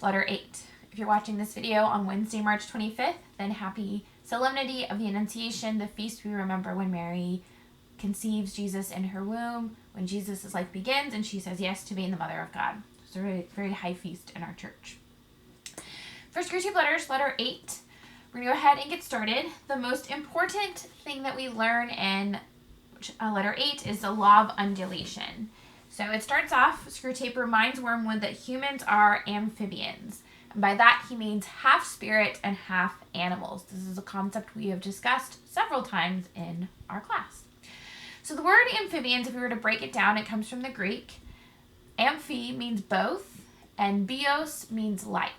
Letter 8. If you're watching this video on Wednesday, March 25th, then happy Solemnity of the Annunciation, the feast we remember when Mary conceives Jesus in her womb, when Jesus' life begins and she says yes to being the mother of God. It's a very, very high feast in our church. First Screwtape Letters, Letter 8. We're going to go ahead and get started. The most important thing that we learn in Letter 8 is the law of undulation. So it starts off, Screwtape reminds Wormwood that humans are amphibians. And by that he means half spirit and half animals. This is a concept we have discussed several times in our class. So the word amphibians, if we were to break it down, it comes from the Greek. Amphi means both, and bios means life.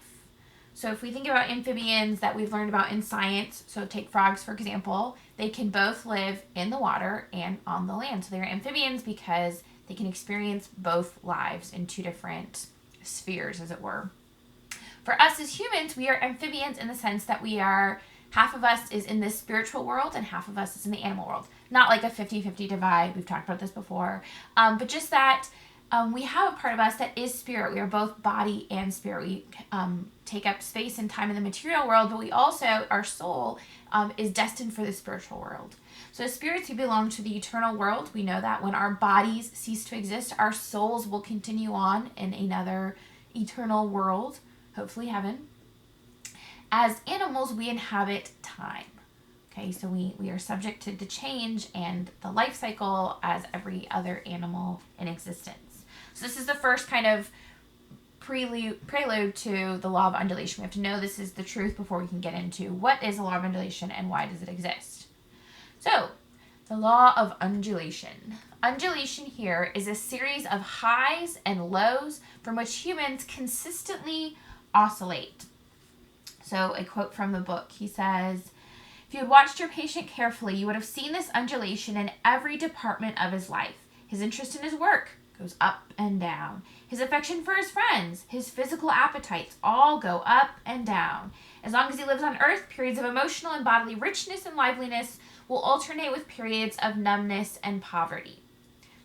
So if we think about amphibians that we've learned about in science, so take frogs for example, they can both live in the water and on the land. So they're amphibians because they can experience both lives in two different spheres, as it were. For us as humans, we are amphibians in the sense that we are, half of us is in this spiritual world and half of us is in the animal world. Not like a 50-50 divide, we've talked about this before, but just that we have a part of us that is spirit. We are both body and spirit. We take up space and time in the material world, but we also, our soul is destined for the spiritual world. So as spirits, we belong to the eternal world. We know that when our bodies cease to exist, our souls will continue on in another eternal world, hopefully heaven. As animals, we inhabit time. Okay, so we are subject to the change and the life cycle as every other animal in existence. So this is the first kind of prelude to the law of undulation. We have to know this is the truth before we can get into what is the law of undulation and why does it exist. So, the law of undulation. Undulation here is a series of highs and lows from which humans consistently oscillate. So, a quote from the book, he says, "If you had watched your patient carefully, you would have seen this undulation in every department of his life. His interest in his work goes up and down. His affection for his friends, his physical appetites all go up and down. As long as he lives on earth, periods of emotional and bodily richness and liveliness will alternate with periods of numbness and poverty."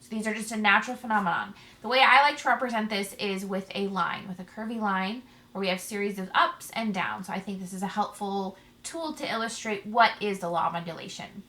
So these are just a natural phenomenon. The way I like to represent this is with a line, with a curvy line, where we have series of ups and downs. So I think this is a helpful tool to illustrate what is the law of undulation.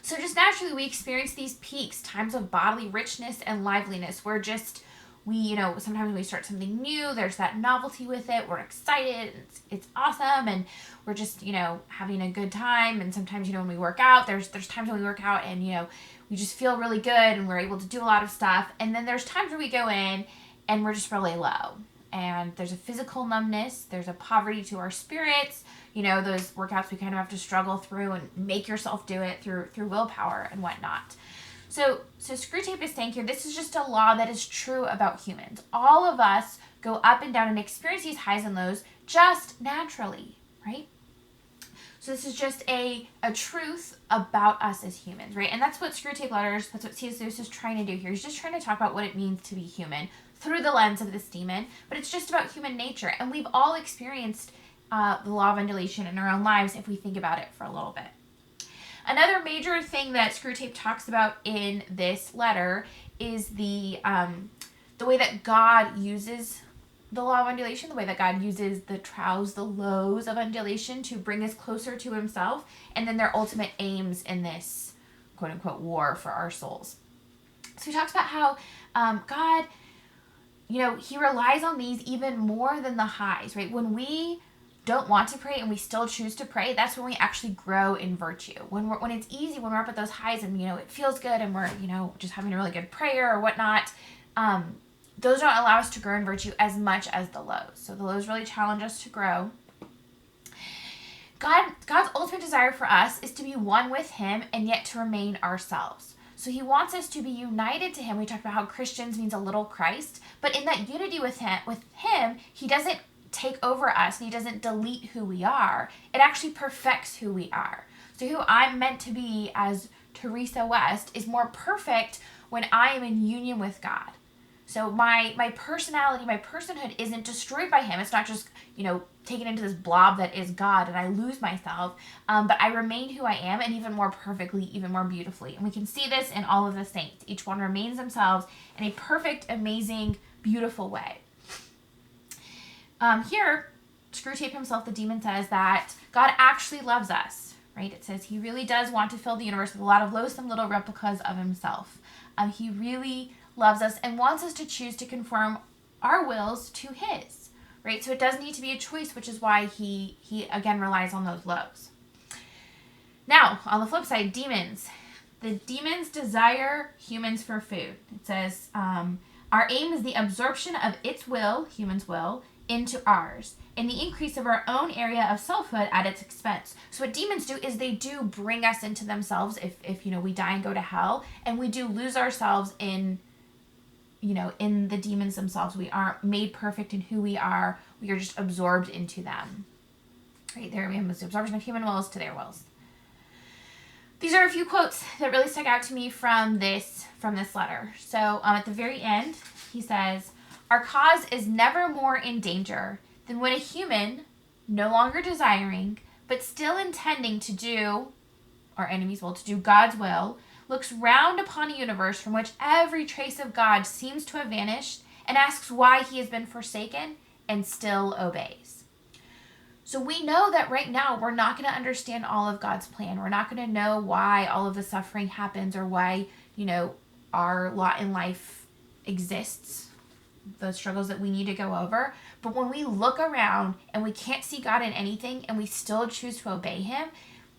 So just naturally, we experience these peaks, times of bodily richness and liveliness, where just sometimes when we start something new, there's that novelty with it. We're excited. It's awesome. And we're just, having a good time. And sometimes, when we work out, there's times when we work out and, we just feel really good and we're able to do a lot of stuff. And then there's times where we go in and we're just really low. And there's a physical numbness. There's a poverty to our spirits. Those workouts we kind of have to struggle through and make yourself do it through willpower and whatnot. So Screwtape is saying here, this is just a law that is true about humans. All of us go up and down and experience these highs and lows just naturally, right? So this is just a truth about us as humans, right? And that's what Screwtape Letters, that's what C.S. Lewis is trying to do here. He's just trying to talk about what it means to be human through the lens of this demon, but it's just about human nature. And we've all experienced the law of undulation in our own lives if we think about it for a little bit. Another major thing that Screwtape talks about in this letter is the way that God uses the law of undulation, the way that God uses the trials, the lows of undulation to bring us closer to himself, and then their ultimate aims in this quote-unquote war for our souls. So he talks about how God, he relies on these even more than the highs, right? When we don't want to pray and we still choose to pray, that's when we actually grow in virtue. When it's easy, when we're up at those highs and it feels good and we're just having a really good prayer or whatnot, those don't allow us to grow in virtue as much as the lows. So the lows really challenge us to grow. God's ultimate desire for us is to be one with him and yet to remain ourselves. So he wants us to be united to him. We talked about how Christians means a little Christ, but in that unity with him, he doesn't take over us and he doesn't delete who we are. It actually perfects who we are. So who I'm meant to be as Teresa West is more perfect when I am in union with God. So my personality, my personhood isn't destroyed by him. It's not just, taken into this blob that is God and I lose myself, but I remain who I am and even more perfectly, even more beautifully. And we can see this in all of the saints. Each one remains themselves in a perfect, amazing, beautiful way. Here, Screwtape himself, the demon, says that God actually loves us, right? It says he really does want to fill the universe with a lot of loathsome little replicas of himself. He really loves us and wants us to choose to conform our wills to his, right? So it does need to be a choice, which is why he again relies on those lows. Now, on the flip side, demons. The demons desire humans for food. It says, our aim is the absorption of its will, humans' will, into ours, and the increase of our own area of selfhood at its expense. So what demons do is they do bring us into themselves if we die and go to hell, and we do lose ourselves in the demons themselves. We aren't made perfect in who we are. We are just absorbed into them. Right there we have the absorption of human wills to their wills. These are a few quotes that really stuck out to me from this letter. So at the very end, he says, our cause is never more in danger than when a human, no longer desiring, but still intending to do, our enemy's will, to do God's will, looks round upon a universe from which every trace of God seems to have vanished and asks why he has been forsaken and still obeys. So we know that right now we're not going to understand all of God's plan. We're not going to know why all of the suffering happens or why, our lot in life exists, the struggles that we need to go over. But when we look around and we can't see God in anything and we still choose to obey him,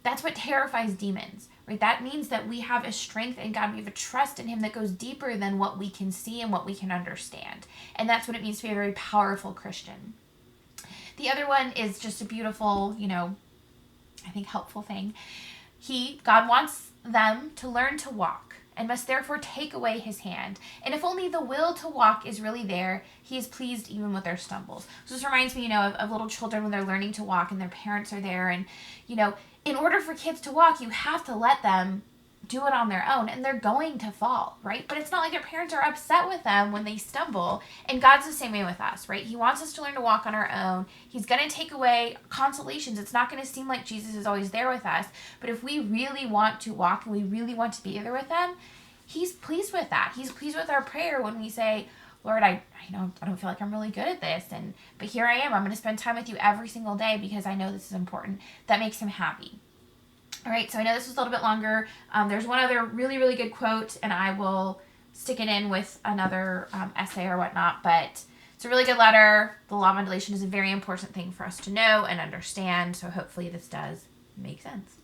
that's what terrifies demons, right? That means that we have a strength in God. We have a trust in him that goes deeper than what we can see and what we can understand. And that's what it means to be a very powerful Christian. The other one is just a beautiful, I think helpful thing. God wants them to learn to walk and must therefore take away his hand. And if only the will to walk is really there, he is pleased even with their stumbles. So this reminds me, of little children when they're learning to walk and their parents are there. And, in order for kids to walk, you have to let them do it on their own, and they're going to fall, right? But it's not like their parents are upset with them when they stumble. And God's the same way with us, right? He wants us to learn to walk on our own. He's going to take away consolations. It's not going to seem like Jesus is always there with us. But if we really want to walk and we really want to be there with him, he's pleased with that. He's pleased with our prayer when we say, Lord, I don't feel like I'm really good at this, but here I am. I'm going to spend time with you every single day because I know this is important. That makes him happy. All right, so I know this was a little bit longer. There's one other really, really good quote, and I will stick it in with another essay or whatnot, but it's a really good letter. The law of undulation is a very important thing for us to know and understand, so hopefully this does make sense.